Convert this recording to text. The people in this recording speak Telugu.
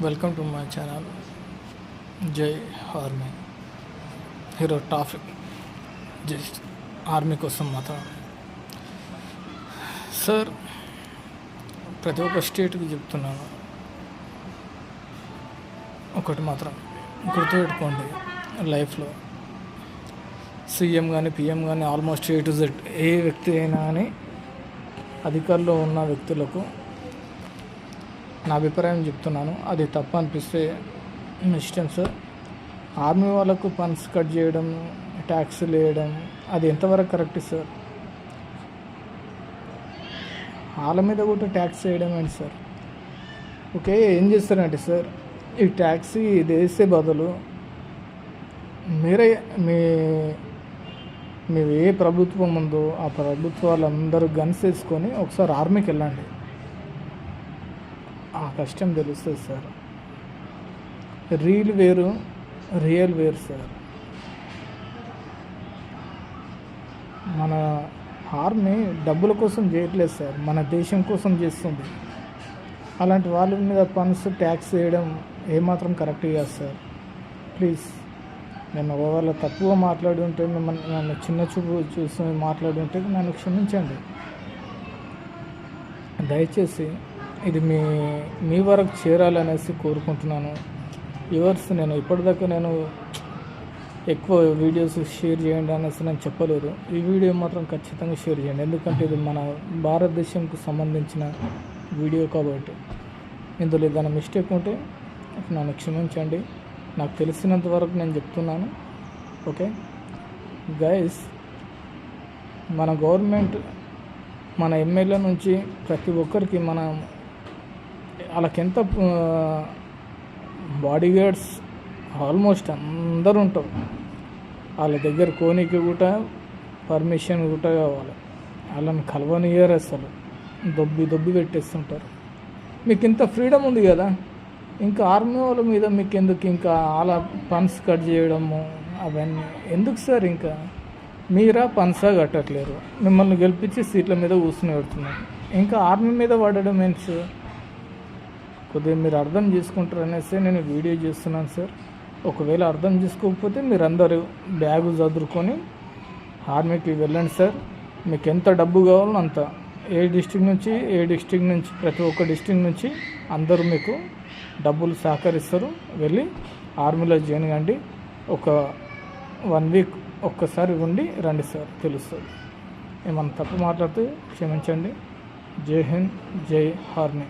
వెల్కమ్ టు మై ఛానల్ జై ఆర్మీ. ఈరోజు టాపిక్ జస్ట్ ఆర్మీ కోసం మాత్రం. సార్, ప్రతి ఒక్క స్టేట్కి చెప్తున్నాను, ఒకటి మాత్రం గుర్తుపెట్టుకోండి, లైఫ్లో సీఎం కానీ పిఎం కానీ ఆల్మోస్ట్ ఏ టు జెడ్ ఏ వ్యక్తి అయినా కానీ అధికారంలో ఉన్న వ్యక్తులకు నా అభిప్రాయం చెప్తున్నాను. అది తప్పు అనిపిస్తే మీ ఇష్టం సార్. ఆర్మీ వాళ్ళకు ఫండ్స్ కట్ చేయడం, ట్యాక్స్లు వేయడం, అది ఎంతవరకు కరెక్ట్ సార్? వాళ్ళ మీద కూడా ట్యాక్స్ వేయడం ఏంటి సార్? ఓకే, ఏం చేస్తారంటే సార్, ఈ ట్యాక్స్ ఇది వేసే బదులు మీరే మీ ఏ ప్రభుత్వం ఉందో ఆ ప్రభుత్వాలందరూ గన్స్ వేసుకొని ఒకసారి ఆర్మీకి వెళ్ళండి. ఆ కష్టం తెలుస్తుంది సార్. రీల్ వేరు, రియల్ వేరు సార్. మన ఆర్మీ డబ్బుల కోసం చేయట్లేదు సార్, మన దేశం కోసం చేస్తుంది. అలాంటి వాళ్ళ మీద ఫండ్స్ ట్యాక్స్ వేయడం ఏమాత్రం కరెక్ట్ కాదు సార్. ప్లీజ్, నేను ఒకవేళ తప్పుగా మాట్లాడి ఉంటే, మిమ్మల్ని నన్ను చిన్న చూపు చూసి మాట్లాడి ఉంటే నన్ను క్షమించండి. దయచేసి ఇది మీ వరకు చేరాలనేసి కోరుకుంటున్నాను. నేను ఇప్పటిదాకా ఎక్కువ వీడియోస్ షేర్ చేయండి అనేసి నేను చెప్పలేదు. ఈ వీడియో మాత్రం ఖచ్చితంగా షేర్ చేయండి, ఎందుకంటే ఇది మన భారతదేశంకు సంబంధించిన వీడియో కాబట్టి. ఇందులో ఏదైనా మిస్టేక్ ఉంటే నన్ను క్షమించండి. నాకు తెలిసినంత వరకు నేను చెప్తున్నాను. ఓకే గైస్, మన గవర్నమెంట్, మన ఎమ్మెల్యే నుంచి ప్రతి ఒక్కరికి వాళ్ళకెంత బాడీగార్డ్స్ ఆల్మోస్ట్ అందరూ ఉంటారు. వాళ్ళ దగ్గర కోనికి కూడా పర్మిషన్ కూడా కావాలి. వాళ్ళని కలవనియరు, అసలు దొబ్బి పెట్టేస్తుంటారు. మీకు ఇంత ఫ్రీడమ్ ఉంది కదా, ఇంకా ఆర్మీ వాళ్ళ మీద మీకు ఎందుకు ఇంకా అలా ఫండ్స్ కట్ చేయడము అవన్నీ ఎందుకు సార్? ఇంకా మీరా ఫండ్సా కట్టట్లేరు, మిమ్మల్ని గెలిపించి సీట్ల మీద కూర్చుని పెడుతున్నారు. ఇంకా ఆర్మీ మీద పడడం ఏంటి సార్? కొద్దిగా మీరు అర్థం చేసుకుంటారు అనేసి నేను వీడియో చేస్తున్నాను సార్. ఒకవేళ అర్థం చేసుకోకపోతే మీరు అందరూ బ్యాగు చదువుకొని ఆర్మీకి వెళ్ళండి సార్. మీకు ఎంత డబ్బు కావాలో అంత, ఏ డిస్ట్రిక్ట్ నుంచి ప్రతి ఒక్క డిస్ట్రిక్ట్ నుంచి అందరూ మీకు డబ్బులు సహకరిస్తారు. వెళ్ళి ఆర్మీలో జాయిన్ కండి. ఒక 1 వీక్ ఒక్కసారి ఉండి రండి సార్, తెలుస్తుంది. ఏమన్నా తప్పు మాట్లాడితే క్షమించండి. జై హింద్, జై ఆర్మీ.